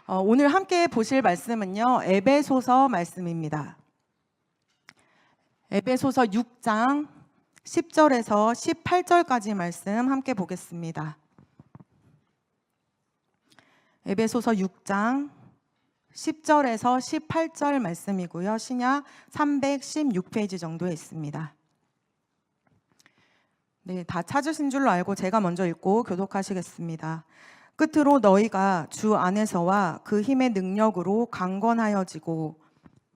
오늘 함께 보실 말씀은요, 에베소서 말씀입니다. 에베소서 6장 10절에서 18절까지 말씀 함께 보겠습니다. 에베소서 6장 10절에서 18절 말씀이고요. 신약 316페이지 정도에 있습니다. 네, 다 찾으신 줄로 알고 제가 먼저 읽고 교독하시겠습니다. 끝으로 너희가 주 안에서와 그 힘의 능력으로 강건하여지고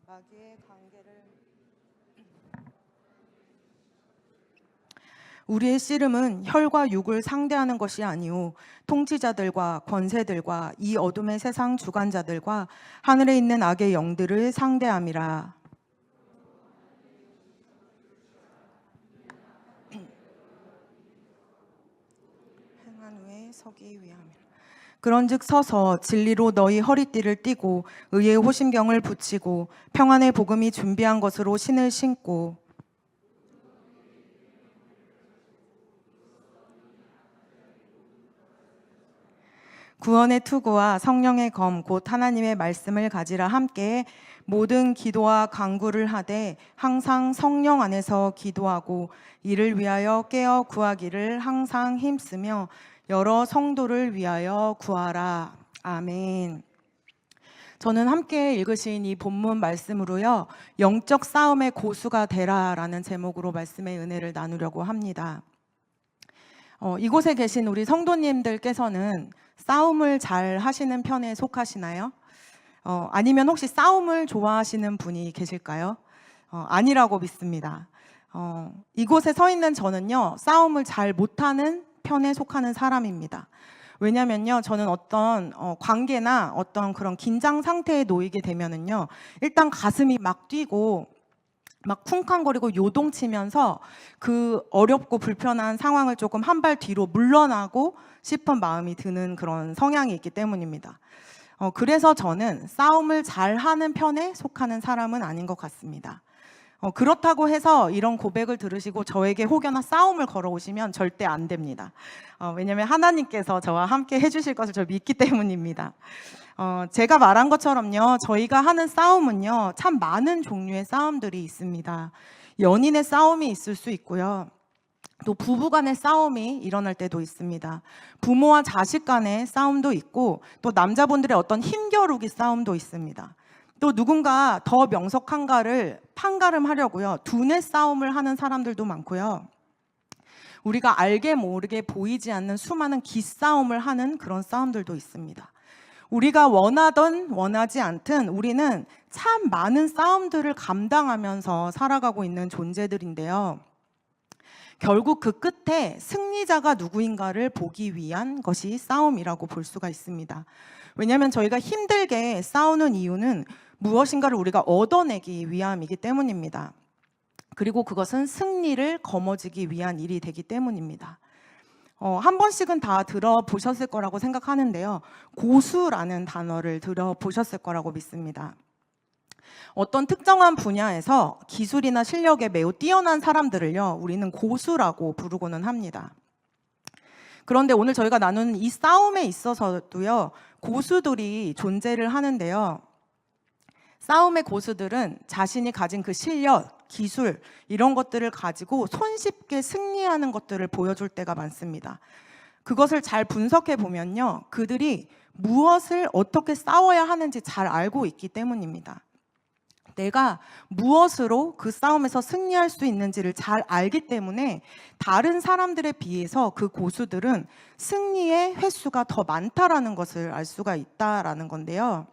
마귀의 관계를 우리의 씨름은 혈과 육을 상대하는 것이 아니오 통치자들과 권세들과 이 어둠의 세상 주관자들과 하늘에 있는 악의 영들을 상대함이라. 행한 후에 서기 위함이라. 그런즉 서서 진리로 너희 허리띠를 띠고 의의 호심경을 붙이고 평안의 복음이 준비한 것으로 신을 신고 구원의 투구와 성령의 검 곧 하나님의 말씀을 가지라. 함께 모든 기도와 간구를 하되 항상 성령 안에서 기도하고 이를 위하여 깨어 구하기를 항상 힘쓰며 여러 성도를 위하여 구하라. 아멘. 저는 함께 읽으신 이 본문 말씀으로요, 영적 싸움의 고수가 되라라는 제목으로 말씀의 은혜를 나누려고 합니다. 이곳에 계신 우리 성도님들께서는 싸움을 잘 하시는 편에 속하시나요? 아니면 혹시 싸움을 좋아하시는 분이 계실까요? 아니라고 믿습니다. 이곳에 서 있는 저는요, 싸움을 잘 못하는 편에 속하는 사람입니다. 왜냐면요, 저는 어떤 관계나 어떤 그런 긴장 상태에 놓이게 되면은요, 일단 가슴이 막 뛰고 막 쿵쾅거리고 요동치면서 그 어렵고 불편한 상황을 조금 한 발 뒤로 물러나고 싶은 마음이 드는 그런 성향이 있기 때문입니다. 그래서 저는 싸움을 잘하는 편에 속하는 사람은 아닌 것 같습니다. 그렇다고 해서 이런 고백을 들으시고 저에게 혹여나 싸움을 걸어오시면 절대 안 됩니다. 왜냐하면 하나님께서 저와 함께 해주실 것을 저 믿기 때문입니다. 제가 말한 것처럼요, 저희가 하는 싸움은요, 참 많은 종류의 싸움들이 있습니다. 연인의 싸움이 있을 수 있고요, 또 부부 간의 싸움이 일어날 때도 있습니다. 부모와 자식 간의 싸움도 있고, 또 남자분들의 어떤 힘겨루기 싸움도 있습니다. 또 누군가 더 명석한가를 판가름하려고요, 두뇌 싸움을 하는 사람들도 많고요, 우리가 알게 모르게 보이지 않는 수많은 기싸움을 하는 그런 싸움들도 있습니다. 우리가 원하든 원하지 않든 우리는 참 많은 싸움들을 감당하면서 살아가고 있는 존재들인데요, 결국 그 끝에 승리자가 누구인가를 보기 위한 것이 싸움이라고 볼 수가 있습니다. 왜냐하면 저희가 힘들게 싸우는 이유는 무엇인가를 우리가 얻어내기 위함이기 때문입니다. 그리고 그것은 승리를 거머쥐기 위한 일이 되기 때문입니다. 한 번씩은 다 들어보셨을 거라고 생각하는데요, 고수라는 단어를 들어보셨을 거라고 믿습니다. 어떤 특정한 분야에서 기술이나 실력에 매우 뛰어난 사람들을요, 우리는 고수라고 부르고는 합니다. 그런데 오늘 저희가 나누는 이 싸움에 있어서도요, 고수들이 존재를 하는데요, 싸움의 고수들은 자신이 가진 그 실력, 기술 이런 것들을 가지고 손쉽게 승리하는 것들을 보여줄 때가 많습니다. 그것을 잘 분석해 보면요, 그들이 무엇을 어떻게 싸워야 하는지 잘 알고 있기 때문입니다. 내가 무엇으로 그 싸움에서 승리할 수 있는지를 잘 알기 때문에 다른 사람들에 비해서 그 고수들은 승리의 횟수가 더 많다라는 것을 알 수가 있다라는 건데요.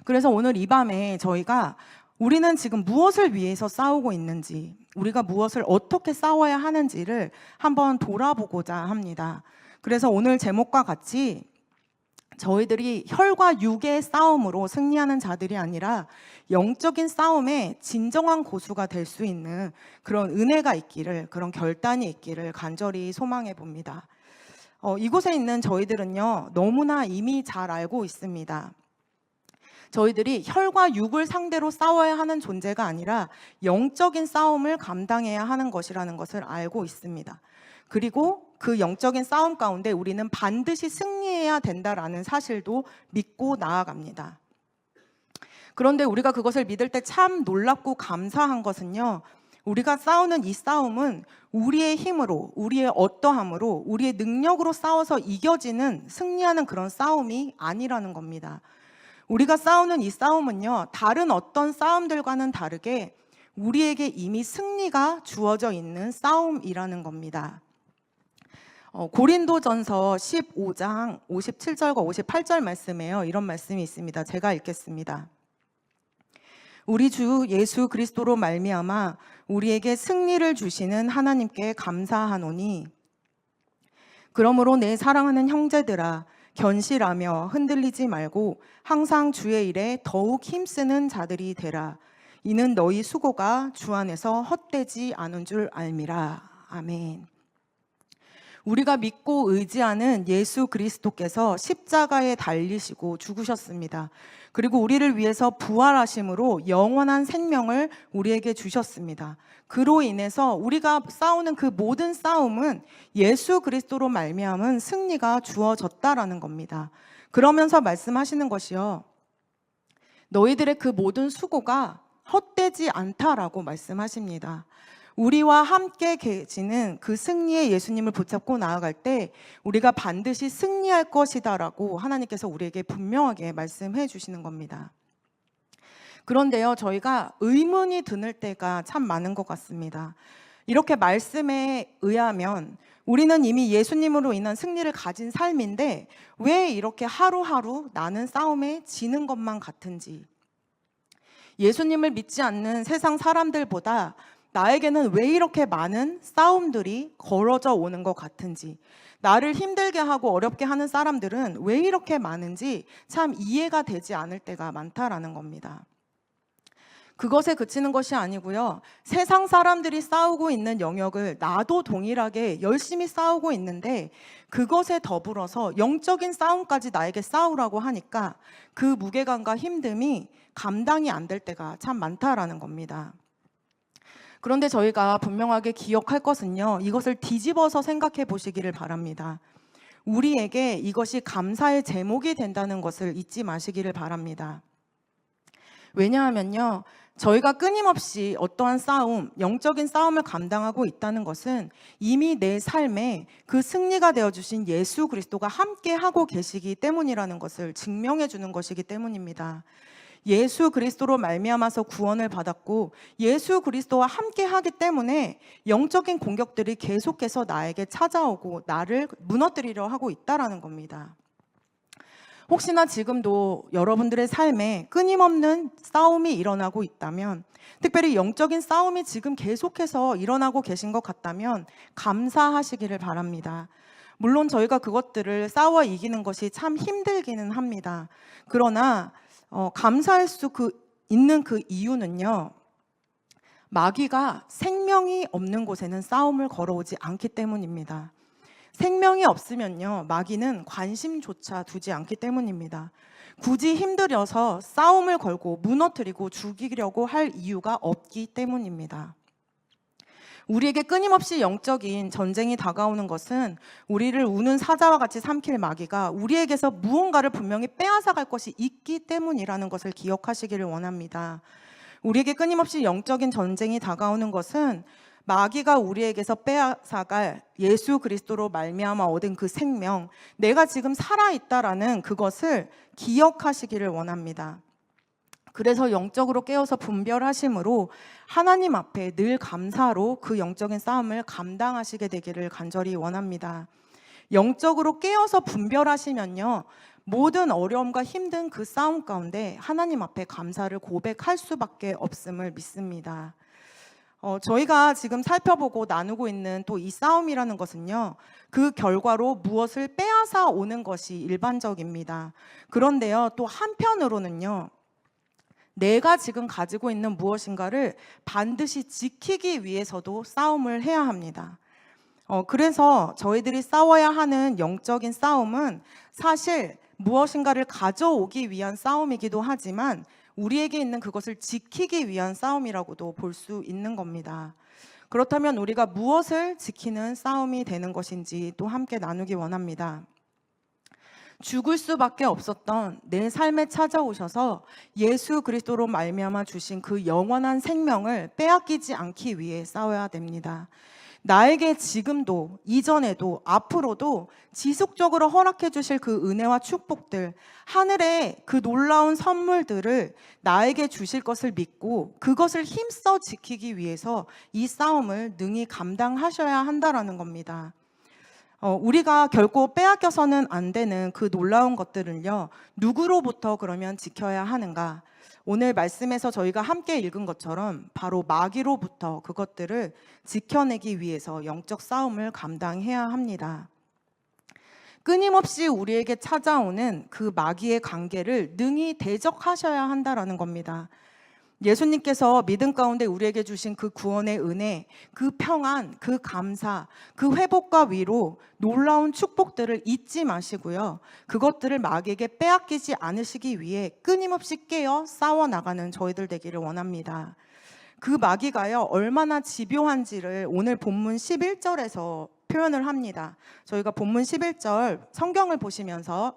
그래서 오늘 이 밤에 저희가 우리는 지금 무엇을 위해서 싸우고 있는지, 우리가 무엇을 어떻게 싸워야 하는지를 한번 돌아보고자 합니다. 그래서 오늘 제목과 같이 저희들이 혈과 육의 싸움으로 승리하는 자들이 아니라 영적인 싸움에 진정한 고수가 될 수 있는 그런 은혜가 있기를, 그런 결단이 있기를 간절히 소망해 봅니다. 이곳에 있는 저희들은요, 너무나 이미 잘 알고 있습니다. 저희들이 혈과 육을 상대로 싸워야 하는 존재가 아니라 영적인 싸움을 감당해야 하는 것이라는 것을 알고 있습니다. 그리고 그 영적인 싸움 가운데 우리는 반드시 승리해야 된다라는 사실도 믿고 나아갑니다. 그런데 우리가 그것을 믿을 때 참 놀랍고 감사한 것은요, 우리가 싸우는 이 싸움은 우리의 힘으로, 우리의 어떠함으로, 우리의 능력으로 싸워서 이겨지는, 승리하는 그런 싸움이 아니라는 겁니다. 우리가 싸우는 이 싸움은요, 다른 어떤 싸움들과는 다르게 우리에게 이미 승리가 주어져 있는 싸움이라는 겁니다. 고린도전서 15장 57절과 58절 말씀에요, 이런 말씀이 있습니다. 제가 읽겠습니다. 우리 주 예수 그리스도로 말미암아 우리에게 승리를 주시는 하나님께 감사하노니, 그러므로 내 사랑하는 형제들아, 견실하며 흔들리지 말고 항상 주의 일에 더욱 힘쓰는 자들이 되라. 이는 너희 수고가 주 안에서 헛되지 않은 줄 알미라. 아멘. 우리가 믿고 의지하는 예수 그리스도께서 십자가에 달리시고 죽으셨습니다. 그리고 우리를 위해서 부활하심으로 영원한 생명을 우리에게 주셨습니다. 그로 인해서 우리가 싸우는 그 모든 싸움은 예수 그리스도로 말미암은 승리가 주어졌다라는 겁니다. 그러면서 말씀하시는 것이요, 너희들의 그 모든 수고가 헛되지 않다라고 말씀하십니다. 우리와 함께 계시는 그 승리의 예수님을 붙잡고 나아갈 때 우리가 반드시 승리할 것이다라고 하나님께서 우리에게 분명하게 말씀해 주시는 겁니다. 그런데요, 저희가 의문이 드는 때가 참 많은 것 같습니다. 이렇게 말씀에 의하면 우리는 이미 예수님으로 인한 승리를 가진 삶인데 왜 이렇게 하루하루 나는 싸움에 지는 것만 같은지, 예수님을 믿지 않는 세상 사람들보다 나에게는 왜 이렇게 많은 싸움들이 걸어져 오는 것 같은지, 나를 힘들게 하고 어렵게 하는 사람들은 왜 이렇게 많은지 참 이해가 되지 않을 때가 많다라는 겁니다. 그것에 그치는 것이 아니고요, 세상 사람들이 싸우고 있는 영역을 나도 동일하게 열심히 싸우고 있는데 그것에 더불어서 영적인 싸움까지 나에게 싸우라고 하니까 그 무게감과 힘듦이 감당이 안 될 때가 참 많다라는 겁니다. 그런데 저희가 분명하게 기억할 것은요, 이것을 뒤집어서 생각해 보시기를 바랍니다. 우리에게 이것이 감사의 제목이 된다는 것을 잊지 마시기를 바랍니다. 왜냐하면요, 저희가 끊임없이 어떠한 싸움, 영적인 싸움을 감당하고 있다는 것은 이미 내 삶에 그 승리가 되어주신 예수 그리스도가 함께 하고 계시기 때문이라는 것을 증명해 주는 것이기 때문입니다. 예수 그리스도로 말미암아서 구원을 받았고 예수 그리스도와 함께 하기 때문에 영적인 공격들이 계속해서 나에게 찾아오고 나를 무너뜨리려 하고 있다라는 겁니다. 혹시나 지금도 여러분들의 삶에 끊임없는 싸움이 일어나고 있다면, 특별히 영적인 싸움이 지금 계속해서 일어나고 계신 것 같다면 감사하시기를 바랍니다. 물론 저희가 그것들을 싸워 이기는 것이 참 힘들기는 합니다. 그러나 감사할 수 있는 그 이유는요, 마귀가 생명이 없는 곳에는 싸움을 걸어오지 않기 때문입니다. 생명이 없으면요, 마귀는 관심조차 두지 않기 때문입니다. 굳이 힘들여서 싸움을 걸고 무너뜨리고 죽이려고 할 이유가 없기 때문입니다. 우리에게 끊임없이 영적인 전쟁이 다가오는 것은 우리를 우는 사자와 같이 삼킬 마귀가 우리에게서 무언가를 분명히 빼앗아갈 것이 있기 때문이라는 것을 기억하시기를 원합니다. 우리에게 끊임없이 영적인 전쟁이 다가오는 것은 마귀가 우리에게서 빼앗아갈 예수 그리스도로 말미암아 얻은 그 생명, 내가 지금 살아있다라는 그것을 기억하시기를 원합니다. 그래서 영적으로 깨어서 분별하심으로 하나님 앞에 늘 감사로 그 영적인 싸움을 감당하시게 되기를 간절히 원합니다. 영적으로 깨어서 분별하시면요, 모든 어려움과 힘든 그 싸움 가운데 하나님 앞에 감사를 고백할 수밖에 없음을 믿습니다. 저희가 지금 살펴보고 나누고 있는 또 이 싸움이라는 것은요, 그 결과로 무엇을 빼앗아 오는 것이 일반적입니다. 그런데요, 또 한편으로는요, 내가 지금 가지고 있는 무엇인가를 반드시 지키기 위해서도 싸움을 해야 합니다. 그래서 저희들이 싸워야 하는 영적인 싸움은 사실 무엇인가를 가져오기 위한 싸움이기도 하지만 우리에게 있는 그것을 지키기 위한 싸움이라고도 볼 수 있는 겁니다. 그렇다면 우리가 무엇을 지키는 싸움이 되는 것인지 또 함께 나누기 원합니다. 죽을 수밖에 없었던 내 삶에 찾아오셔서 예수 그리스도로 말미암아 주신 그 영원한 생명을 빼앗기지 않기 위해 싸워야 됩니다. 나에게 지금도, 이전에도, 앞으로도 지속적으로 허락해 주실 그 은혜와 축복들, 하늘의 그 놀라운 선물들을 나에게 주실 것을 믿고 그것을 힘써 지키기 위해서 이 싸움을 능히 감당하셔야 한다라는 겁니다. 우리가 결코 빼앗겨서는 안 되는 그 놀라운 것들은요, 누구로부터 그러면 지켜야 하는가? 오늘 말씀에서 저희가 함께 읽은 것처럼 바로 마귀로부터 그것들을 지켜내기 위해서 영적 싸움을 감당해야 합니다. 끊임없이 우리에게 찾아오는 그 마귀의 관계를 능히 대적하셔야 한다라는 겁니다. 예수님께서 믿음 가운데 우리에게 주신 그 구원의 은혜, 그 평안, 그 감사, 그 회복과 위로 놀라운 축복들을 잊지 마시고요. 그것들을 마귀에게 빼앗기지 않으시기 위해 끊임없이 깨어 싸워나가는 저희들 되기를 원합니다. 그 마귀가요, 얼마나 집요한지를 오늘 본문 11절에서 표현을 합니다. 저희가 본문 11절 성경을 보시면서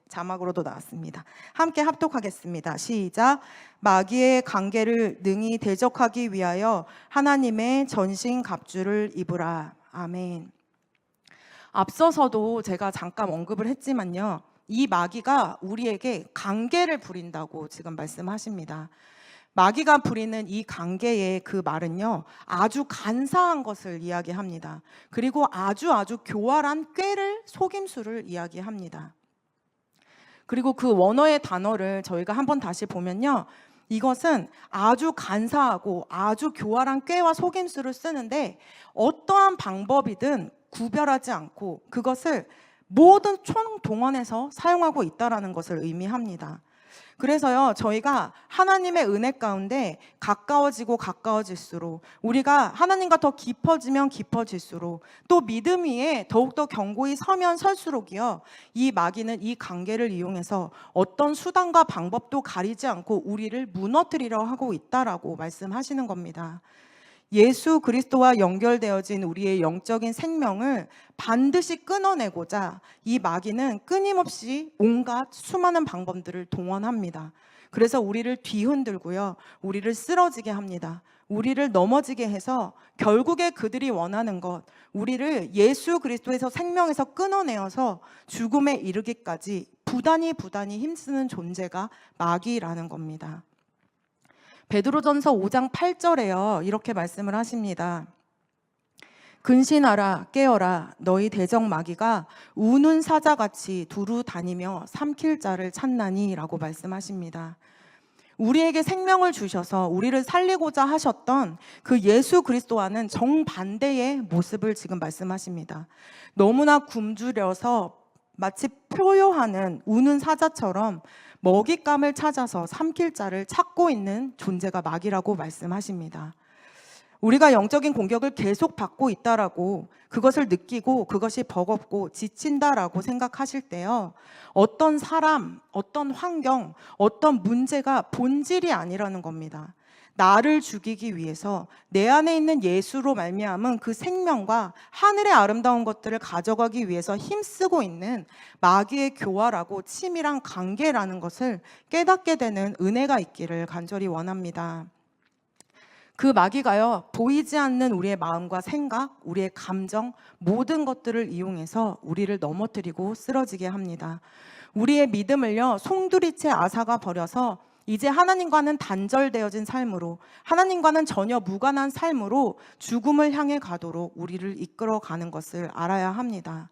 자막으로도 나왔습니다. 함께 합독하겠습니다. 시작. 마귀의 관계를 능히 대적하기 위하여 하나님의 전신 갑주를 입으라. 아멘. 앞서서도 제가 잠깐 언급을 했지만요, 이 마귀가 우리에게 관계를 부린다고 지금 말씀하십니다. 마귀가 부리는 이 관계의 그 말은요, 아주 간사한 것을 이야기합니다. 그리고 아주 교활한 꾀를, 속임수를 이야기합니다. 그리고 그 원어의 단어를 저희가 한번 다시 보면요, 이것은 아주 간사하고 아주 교활한 꾀와 속임수를 쓰는데 어떠한 방법이든 구별하지 않고 그것을 모든 총동원해서 사용하고 있다는 것을 의미합니다. 그래서요, 저희가 하나님의 은혜 가운데 가까워질수록, 우리가 하나님과 더 깊어지면 깊어질수록, 또 믿음 위에 더욱더 견고히 서면 설수록이요, 이 마귀는 이 관계를 이용해서 어떤 수단과 방법도 가리지 않고 우리를 무너뜨리려 하고 있다라고 말씀하시는 겁니다. 예수 그리스도와 연결되어진 우리의 영적인 생명을 반드시 끊어내고자 이 마귀는 끊임없이 온갖 수많은 방법들을 동원합니다. 그래서 우리를 뒤흔들고요, 우리를 쓰러지게 합니다. 우리를 넘어지게 해서 결국에 그들이 원하는 것, 우리를 예수 그리스도에서 생명에서 끊어내어서 죽음에 이르기까지 부단히 힘쓰는 존재가 마귀라는 겁니다. 베드로전서 5장 8절에요, 이렇게 말씀을 하십니다. 근신하라, 깨어라. 너희 대적 마귀가 우는 사자같이 두루 다니며 삼킬 자를 찾나니 라고 말씀하십니다. 우리에게 생명을 주셔서 우리를 살리고자 하셨던 그 예수 그리스도와는 정반대의 모습을 지금 말씀하십니다. 너무나 굶주려서 마치 표효하는 우는 사자처럼 먹잇감을 찾아서 삼킬 자를 찾고 있는 존재가 마귀라고 말씀하십니다. 우리가 영적인 공격을 계속 받고 있다라고, 그것을 느끼고 그것이 버겁고 지친다라고 생각하실 때요, 어떤 사람, 어떤 환경, 어떤 문제가 본질이 아니라는 겁니다. 나를 죽이기 위해서 내 안에 있는 예수로 말미암은 그 생명과 하늘의 아름다운 것들을 가져가기 위해서 힘쓰고 있는 마귀의 교활하고 치밀한 관계라는 것을 깨닫게 되는 은혜가 있기를 간절히 원합니다. 그 마귀가요, 보이지 않는 우리의 마음과 생각, 우리의 감정, 모든 것들을 이용해서 우리를 넘어뜨리고 쓰러지게 합니다. 우리의 믿음을요, 송두리째 앗아가 버려서 이제 하나님과는 단절되어진 삶으로, 하나님과는 전혀 무관한 삶으로 죽음을 향해 가도록 우리를 이끌어가는 것을 알아야 합니다.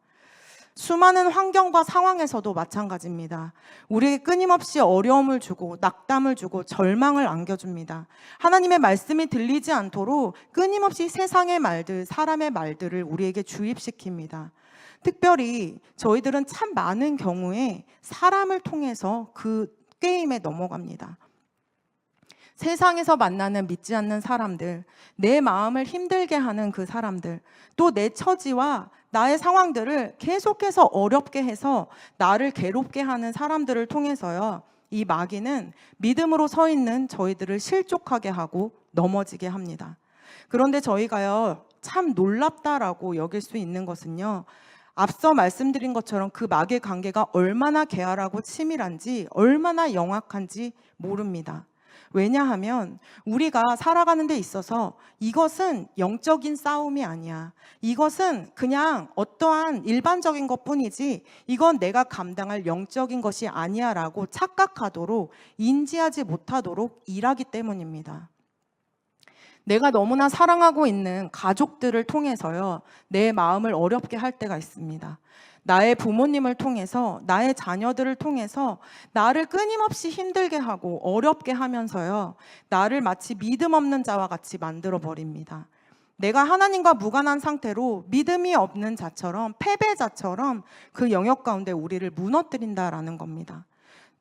수많은 환경과 상황에서도 마찬가지입니다. 우리에게 끊임없이 어려움을 주고 낙담을 주고 절망을 안겨줍니다. 하나님의 말씀이 들리지 않도록 끊임없이 세상의 말들, 사람의 말들을 우리에게 주입시킵니다. 특별히 저희들은 참 많은 경우에 사람을 통해서 그 게임에 넘어갑니다. 세상에서 만나는 믿지 않는 사람들, 내 마음을 힘들게 하는 그 사람들, 또 내 처지와 나의 상황들을 계속해서 어렵게 해서 나를 괴롭게 하는 사람들을 통해서요, 이 마귀는 믿음으로 서 있는 저희들을 실족하게 하고 넘어지게 합니다. 그런데 저희가요, 참 놀랍다라고 여길 수 있는 것은요, 앞서 말씀드린 것처럼 그 마귀의 관계가 얼마나 개활하고 치밀한지, 얼마나 영악한지 모릅니다. 왜냐하면 우리가 살아가는 데 있어서 이것은 영적인 싸움이 아니야. 이것은 그냥 어떠한 일반적인 것뿐이지 이건 내가 감당할 영적인 것이 아니야 라고 착각하도록, 인지하지 못하도록 일하기 때문입니다. 내가 너무나 사랑하고 있는 가족들을 통해서요, 내 마음을 어렵게 할 때가 있습니다. 나의 부모님을 통해서, 나의 자녀들을 통해서 나를 끊임없이 힘들게 하고 어렵게 하면서요, 나를 마치 믿음 없는 자와 같이 만들어 버립니다. 내가 하나님과 무관한 상태로 믿음이 없는 자처럼, 패배자처럼 그 영역 가운데 우리를 무너뜨린다라는 겁니다.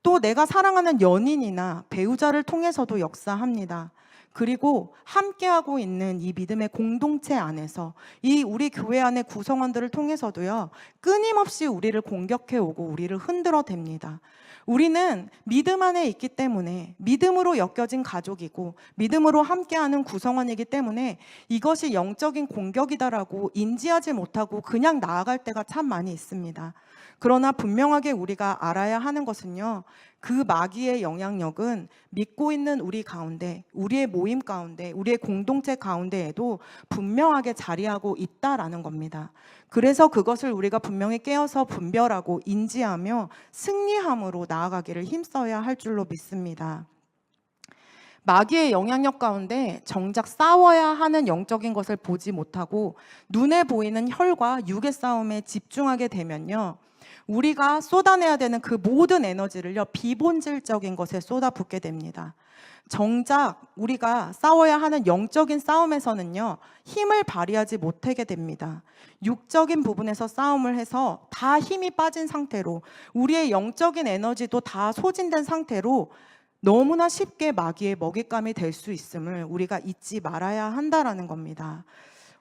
또 내가 사랑하는 연인이나 배우자를 통해서도 역사합니다. 그리고 함께하고 있는 이 믿음의 공동체 안에서, 이 우리 교회 안의 구성원들을 통해서도요, 끊임없이 우리를 공격해오고 우리를 흔들어댑니다. 우리는 믿음 안에 있기 때문에, 믿음으로 엮여진 가족이고 믿음으로 함께하는 구성원이기 때문에 이것이 영적인 공격이다라고 인지하지 못하고 그냥 나아갈 때가 참 많이 있습니다. 그러나 분명하게 우리가 알아야 하는 것은요, 그 마귀의 영향력은 믿고 있는 우리 가운데, 우리의 모임 가운데, 우리의 공동체 가운데에도 분명하게 자리하고 있다라는 겁니다. 그래서 그것을 우리가 분명히 깨어서 분별하고 인지하며 승리함으로 나아가기를 힘써야 할 줄로 믿습니다. 마귀의 영향력 가운데 정작 싸워야 하는 영적인 것을 보지 못하고 눈에 보이는 혈과 육의 싸움에 집중하게 되면요, 우리가 쏟아내야 되는 그 모든 에너지를요, 비본질적인 것에 쏟아붓게 됩니다. 정작 우리가 싸워야 하는 영적인 싸움에서는요, 힘을 발휘하지 못하게 됩니다. 육적인 부분에서 싸움을 해서 다 힘이 빠진 상태로, 우리의 영적인 에너지도 다 소진된 상태로 너무나 쉽게 마귀의 먹잇감이 될 수 있음을 우리가 잊지 말아야 한다라는 겁니다.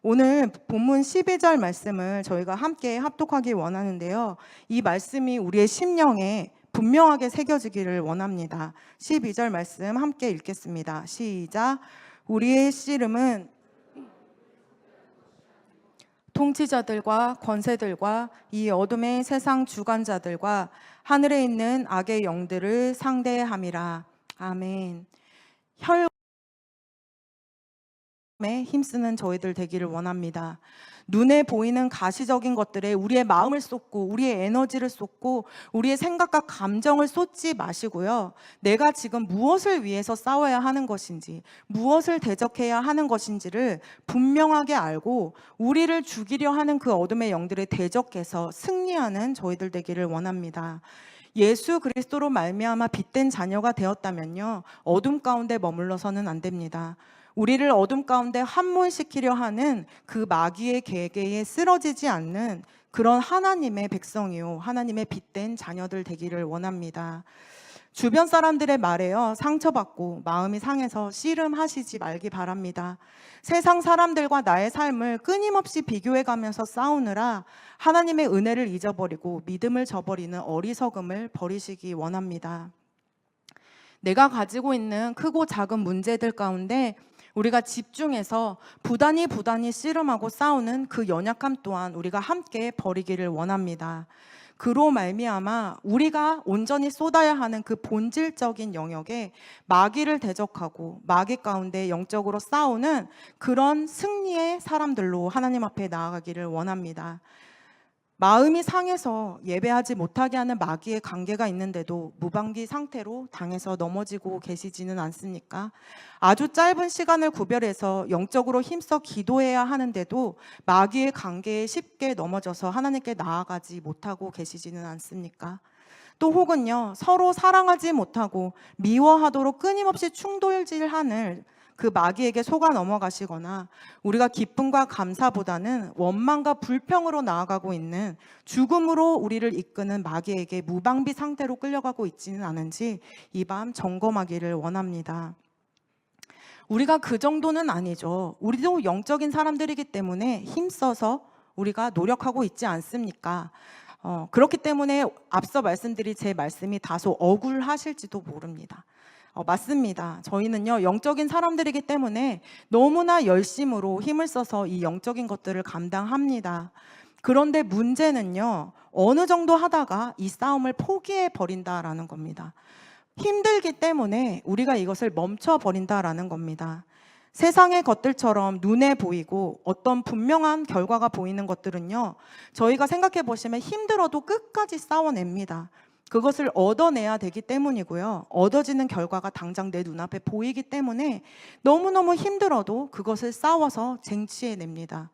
오늘 본문 12절 말씀을 저희가 함께 합독하기 원하는데요, 이 말씀이 우리의 심령에 분명하게 새겨지기를 원합니다. 12절 말씀 함께 읽겠습니다. 시작. 우리의 씨름은 통치자들과 권세들과 이 어둠의 세상 주관자들과 하늘에 있는 악의 영들을 상대함이라. 아멘. 혈에 힘쓰는 저희들 되기를 원합니다. 눈에 보이는 가시적인 것들에 우리의 마음을 쏟고 우리의 에너지를 쏟고 우리의 생각과 감정을 쏟지 마시고요, 내가 지금 무엇을 위해서 싸워야 하는 것인지, 무엇을 대적해야 하는 것인지를 분명하게 알고 우리를 죽이려 하는 그 어둠의 영들에 대적해서 승리하는 저희들 되기를 원합니다. 예수 그리스도로 말미암아 빛된 자녀가 되었다면요, 어둠 가운데 머물러서는 안 됩니다. 우리를 어둠 가운데 함몰시키려 하는 그 마귀의 계계에 쓰러지지 않는 그런 하나님의 백성이요, 하나님의 빛된 자녀들 되기를 원합니다. 주변 사람들의 말에요, 상처받고 마음이 상해서 씨름하시지 말기 바랍니다. 세상 사람들과 나의 삶을 끊임없이 비교해가면서 싸우느라 하나님의 은혜를 잊어버리고 믿음을 저버리는 어리석음을 버리시기 원합니다. 내가 가지고 있는 크고 작은 문제들 가운데 우리가 집중해서 부단히 씨름하고 싸우는 그 연약함 또한 우리가 함께 버리기를 원합니다. 그로 말미암아 우리가 온전히 쏟아야 하는 그 본질적인 영역에 마귀를 대적하고 마귀 가운데 영적으로 싸우는 그런 승리의 사람들로 하나님 앞에 나아가기를 원합니다. 마음이 상해서 예배하지 못하게 하는 마귀의 관계가 있는데도 무방비 상태로 당해서 넘어지고 계시지는 않습니까? 아주 짧은 시간을 구별해서 영적으로 힘써 기도해야 하는데도 마귀의 관계에 쉽게 넘어져서 하나님께 나아가지 못하고 계시지는 않습니까? 또 혹은요, 서로 사랑하지 못하고 미워하도록 끊임없이 충돌질하는 그 마귀에게 속아 넘어가시거나 우리가 기쁨과 감사보다는 원망과 불평으로 나아가고 있는, 죽음으로 우리를 이끄는 마귀에게 무방비 상태로 끌려가고 있지는 않은지 이 밤 점검하기를 원합니다. 우리가 그 정도는 아니죠. 우리도 영적인 사람들이기 때문에 힘써서 우리가 노력하고 있지 않습니까? 그렇기 때문에 앞서 말씀드린 제 말씀이 다소 억울하실지도 모릅니다. 맞습니다. 저희는요, 영적인 사람들이기 때문에 너무나 열심으로 힘을 써서 이 영적인 것들을 감당합니다. 그런데 문제는요, 어느 정도 하다가 이 싸움을 포기해 버린다라는 겁니다. 힘들기 때문에 우리가 이것을 멈춰 버린다라는 겁니다. 세상의 것들처럼 눈에 보이고 어떤 분명한 결과가 보이는 것들은요, 저희가 생각해 보시면 힘들어도 끝까지 싸워냅니다. 그것을 얻어내야 되기 때문이고요. 얻어지는 결과가 당장 내 눈앞에 보이기 때문에 너무너무 힘들어도 그것을 싸워서 쟁취해냅니다.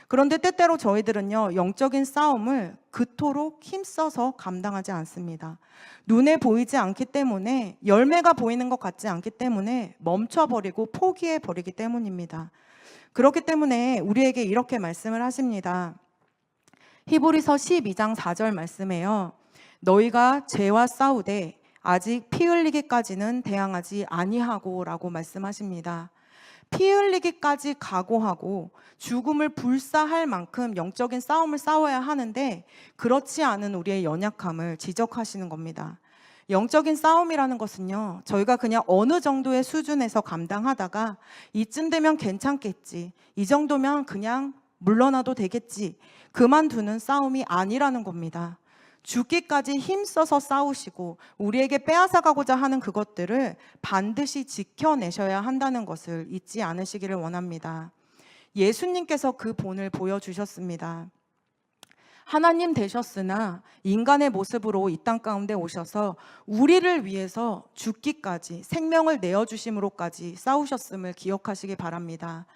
그런데 때때로 저희들은요, 영적인 싸움을 그토록 힘써서 감당하지 않습니다. 눈에 보이지 않기 때문에, 열매가 보이는 것 같지 않기 때문에 멈춰버리고 포기해버리기 때문입니다. 그렇기 때문에 우리에게 이렇게 말씀을 하십니다. 히브리서 12장 4절 말씀에요. 너희가 죄와 싸우되 아직 피 흘리기까지는 대항하지 아니하고 라고 말씀하십니다. 피 흘리기까지 각오하고 죽음을 불사할 만큼 영적인 싸움을 싸워야 하는데 그렇지 않은 우리의 연약함을 지적하시는 겁니다. 영적인 싸움이라는 것은요, 저희가 그냥 어느 정도의 수준에서 감당하다가 이쯤 되면 괜찮겠지, 이 정도면 그냥 물러나도 되겠지, 그만두는 싸움이 아니라는 겁니다. 죽기까지 힘써서 싸우시고 우리에게 빼앗아가고자 하는 그것들을 반드시 지켜내셔야 한다는 것을 잊지 않으시기를 원합니다. 예수님께서 그 본을 보여주셨습니다. 하나님 되셨으나 인간의 모습으로 이 땅 가운데 오셔서 우리를 위해서 죽기까지 생명을 내어주심으로까지 싸우셨음을 기억하시기 바랍니다.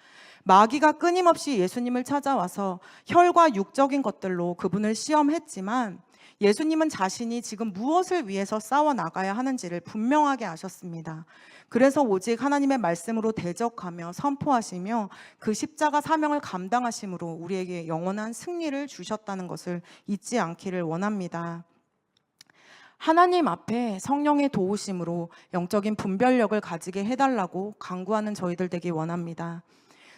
마귀가 끊임없이 예수님을 찾아와서 혈과 육적인 것들로 그분을 시험했지만 예수님은 자신이 지금 무엇을 위해서 싸워나가야 하는지를 분명하게 아셨습니다. 그래서 오직 하나님의 말씀으로 대적하며 선포하시며 그 십자가 사명을 감당하심으로 우리에게 영원한 승리를 주셨다는 것을 잊지 않기를 원합니다. 하나님 앞에 성령의 도우심으로 영적인 분별력을 가지게 해달라고 간구하는 저희들 되기 원합니다.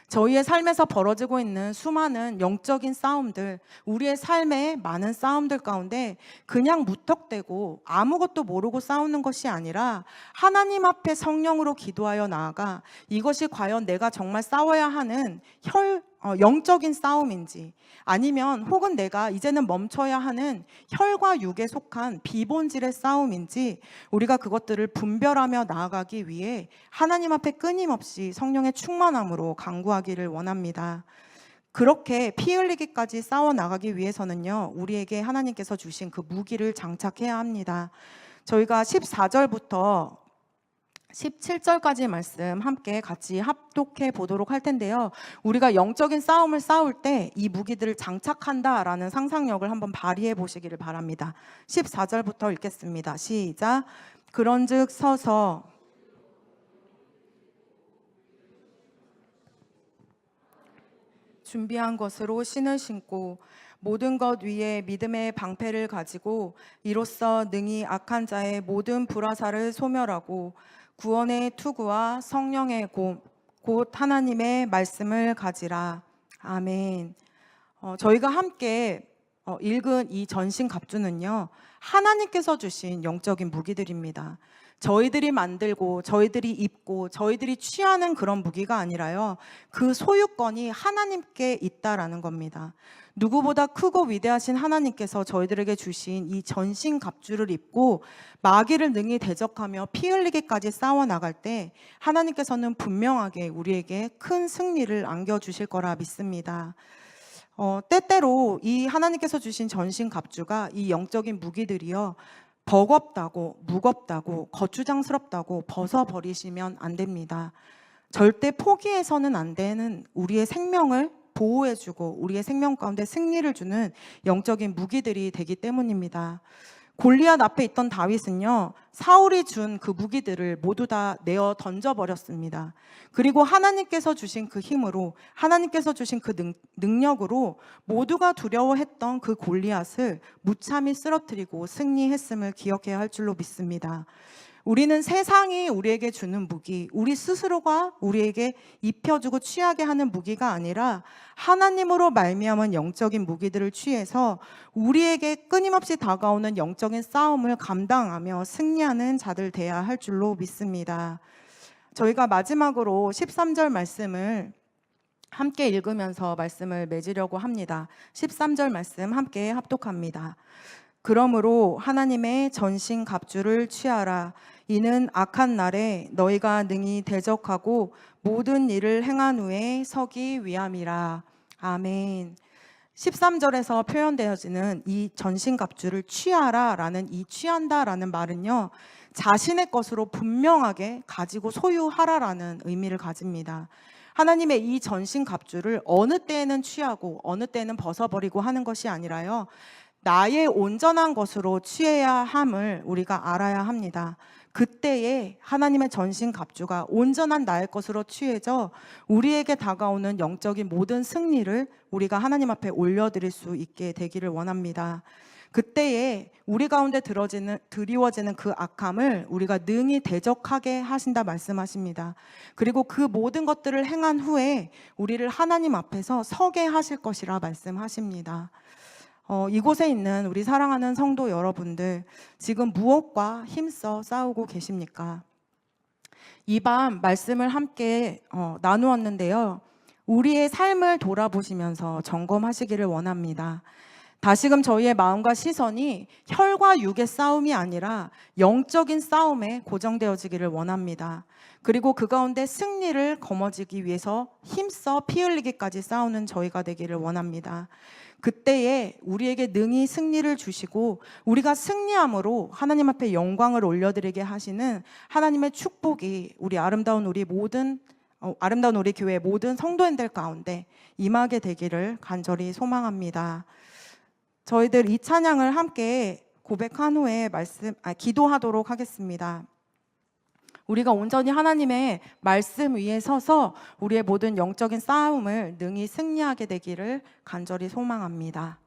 저희의 삶에서 벌어지고 있는 수많은 영적인 싸움들, 우리의 삶의 많은 싸움들 가운데 그냥 무턱대고 아무것도 모르고 싸우는 것이 아니라 하나님 앞에 성령으로 기도하여 나아가 이것이 과연 내가 정말 싸워야 하는 영적인 싸움인지, 아니면 혹은 내가 이제는 멈춰야 하는 혈과 육에 속한 비본질의 싸움인지 우리가 그것들을 분별하며 나아가기 위해 하나님 앞에 끊임없이 성령의 충만함으로 간구하기를 원합니다. 그렇게 피 흘리기까지 싸워 나가기 위해서는요, 우리에게 하나님께서 주신 그 무기를 장착해야 합니다. 저희가 14절부터 17절까지 말씀 함께 같이 합독해 보도록 할 텐데요. 우리가 영적인 싸움을 싸울 때 이 무기들을 장착한다라는 상상력을 한번 발휘해 보시기를 바랍니다. 14절부터 읽겠습니다. 시작. 그런즉 서서 준비한 것으로 신을 신고 모든 것 위에 믿음의 방패를 가지고 이로써 능히 악한 자의 모든 불화살을 소멸하고 구원의 투구와 성령의 곧 하나님의 말씀을 가지라. 아멘. 저희가 함께 읽은 이 전신갑주는요, 하나님께서 주신 영적인 무기들입니다. 저희들이 만들고 저희들이 입고 저희들이 취하는 그런 무기가 아니라요, 그 소유권이 하나님께 있다라는 겁니다. 누구보다 크고 위대하신 하나님께서 저희들에게 주신 이 전신갑주를 입고 마귀를 능히 대적하며 피 흘리기까지 싸워나갈 때 하나님께서는 분명하게 우리에게 큰 승리를 안겨주실 거라 믿습니다. 때때로 이 하나님께서 주신 전신갑주가, 이 영적인 무기들이요, 버겁다고 무겁다고 거추장스럽다고 벗어버리시면 안 됩니다. 절대 포기해서는 안 되는 우리의 생명을 보호해주고 우리의 생명 가운데 승리를 주는 영적인 무기들이 되기 때문입니다. 골리앗 앞에 있던 다윗은요, 사울이 준 그 무기들을 모두 다 내어 던져버렸습니다. 그리고 하나님께서 주신 그 힘으로, 하나님께서 주신 그 능력으로 모두가 두려워했던 그 골리앗을 무참히 쓰러뜨리고 승리했음을 기억해야 할 줄로 믿습니다. 우리는 세상이 우리에게 주는 무기, 우리 스스로가 우리에게 입혀주고 취하게 하는 무기가 아니라 하나님으로 말미암은 영적인 무기들을 취해서 우리에게 끊임없이 다가오는 영적인 싸움을 감당하며 승리하는 자들 되어야 할 줄로 믿습니다. 저희가 마지막으로 13절 말씀을 함께 읽으면서 말씀을 맺으려고 합니다. 13절 말씀 함께 합독합니다. 그러므로 하나님의 전신 갑주를 취하라. 이는 악한 날에 너희가 능히 대적하고 모든 일을 행한 후에 서기 위함이라. 아멘. 13절에서 표현되어지는 이 전신 갑주를 취하라 라는 이 취한다 라는 말은요, 자신의 것으로 분명하게 가지고 소유하라라는 의미를 가집니다. 하나님의 이 전신 갑주를 어느 때에는 취하고 어느 때에는 벗어버리고 하는 것이 아니라요, 나의 온전한 것으로 취해야 함을 우리가 알아야 합니다. 그때에 하나님의 전신 갑주가 온전한 나의 것으로 취해져 우리에게 다가오는 영적인 모든 승리를 우리가 하나님 앞에 올려드릴 수 있게 되기를 원합니다. 그때에 우리 가운데 드리워지는 그 악함을 우리가 능히 대적하게 하신다 말씀하십니다. 그리고 그 모든 것들을 행한 후에 우리를 하나님 앞에서 서게 하실 것이라 말씀하십니다. 이곳에 있는 우리 사랑하는 성도 여러분들, 지금 무엇과 힘써 싸우고 계십니까? 이 밤 말씀을 함께 나누었는데요, 우리의 삶을 돌아보시면서 점검하시기를 원합니다. 다시금 저희의 마음과 시선이 혈과 육의 싸움이 아니라 영적인 싸움에 고정되어지기를 원합니다. 그리고 그 가운데 승리를 거머쥐기 위해서 힘써 피 흘리기까지 싸우는 저희가 되기를 원합니다. 그때에 우리에게 능히 승리를 주시고 우리가 승리함으로 하나님 앞에 영광을 올려드리게 하시는 하나님의 축복이 우리 아름다운 우리 교회 모든 성도인들 가운데 임하게 되기를 간절히 소망합니다. 저희들 이 찬양을 함께 고백한 후에 기도하도록 하겠습니다. 우리가 온전히 하나님의 말씀 위에 서서 우리의 모든 영적인 싸움을 능히 승리하게 되기를 간절히 소망합니다.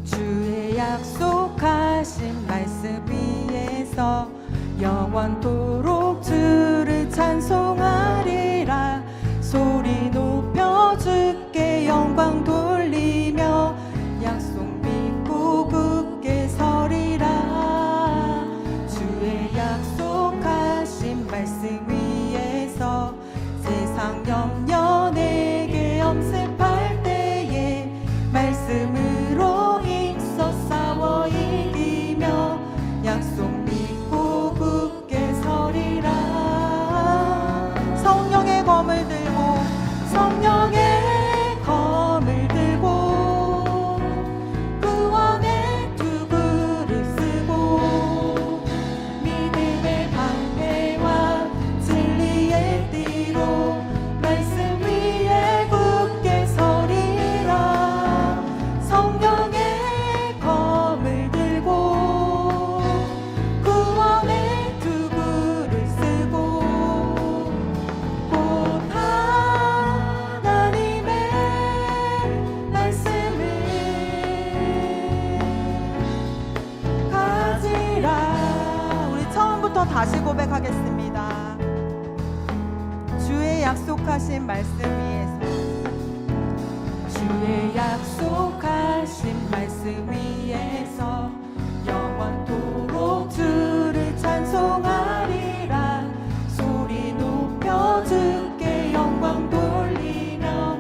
주의 약속하신 말씀 위에서 영원토록 주를 찬송하리라. 소리 높여 주께 영광 돌리며 약속 믿고 굳게 서리라. 주의 약속하신 말씀 위에서 세상 염려 내게 엄습할 때에 말씀으로 힘써 싸워 이기며 약속 믿고 굳게 서리라. 성령의 검을 들고 구원의 투구를 쓰고 믿음의 방패와 진리의 띠로 말씀 위에 굳게 서리라. 성령의 검을 들고 구원의 투구를 쓰고 곧 하나님의 말씀을 가지라. 우리 처음부터 다시 고백하겠습니다. 주의 약속하신 말씀 위에서 주의 약속하신 말씀 위에서 영원토록 주를 찬송하리라. 소리 높여 주께 영광 돌리며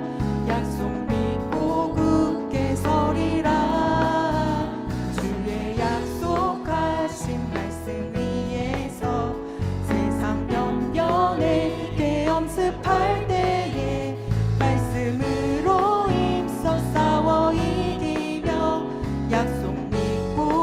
약속 믿고 굳게 서리라. 주의 약속하신 말씀 위에서 세상 염려 내게 엄습할 때에 말씀으로 힘써 싸워 이기며 약속 믿고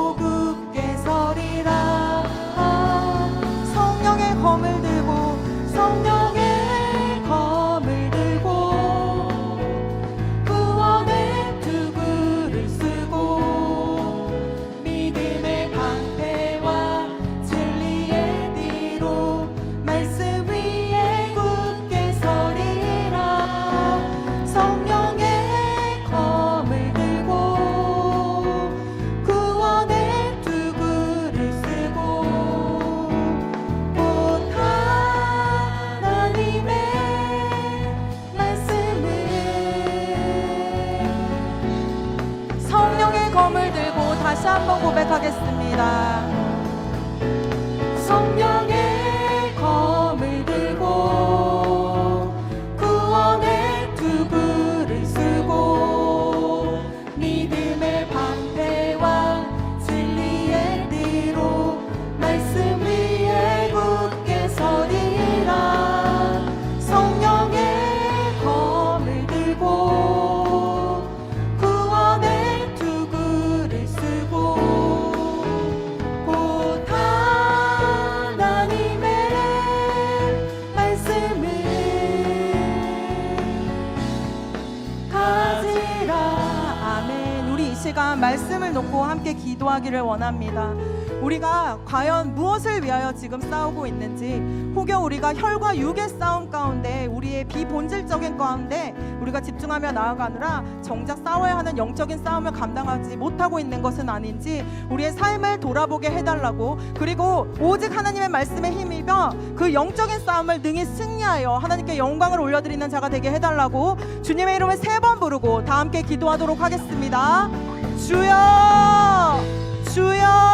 하겠습니다. 성령의 검을 들고 구원의 투구를 쓰고 믿음의 방패와 진리의 띠로 말씀 위에 굳게 서리라. 성령의 검을 들고 구원의 투구를 쓰고 곧 하나님의 말씀을 가지라. 아멘. 우리 이 시간 말씀을 놓고 함께 기도하기를 원합니다. 우리가 과연 무엇을 위하여 지금 싸우고 있는지, 혹여 우리가 혈과 육의 싸움 가운데, 우리의 비본질적인 가운데 우리가 집중하며 나아가느라 정작 싸워야 하는 영적인 싸움을 감당하지 못하고 있는 것은 아닌지 우리의 삶을 돌아보게 해달라고, 그리고 오직 하나님의 말씀에 힘입어 그 영적인 싸움을 능히 승리하여 하나님께 영광을 올려드리는 자가 되게 해달라고 주님의 이름을 3번 부르고 다 함께 기도하도록 하겠습니다. 주여, 주여,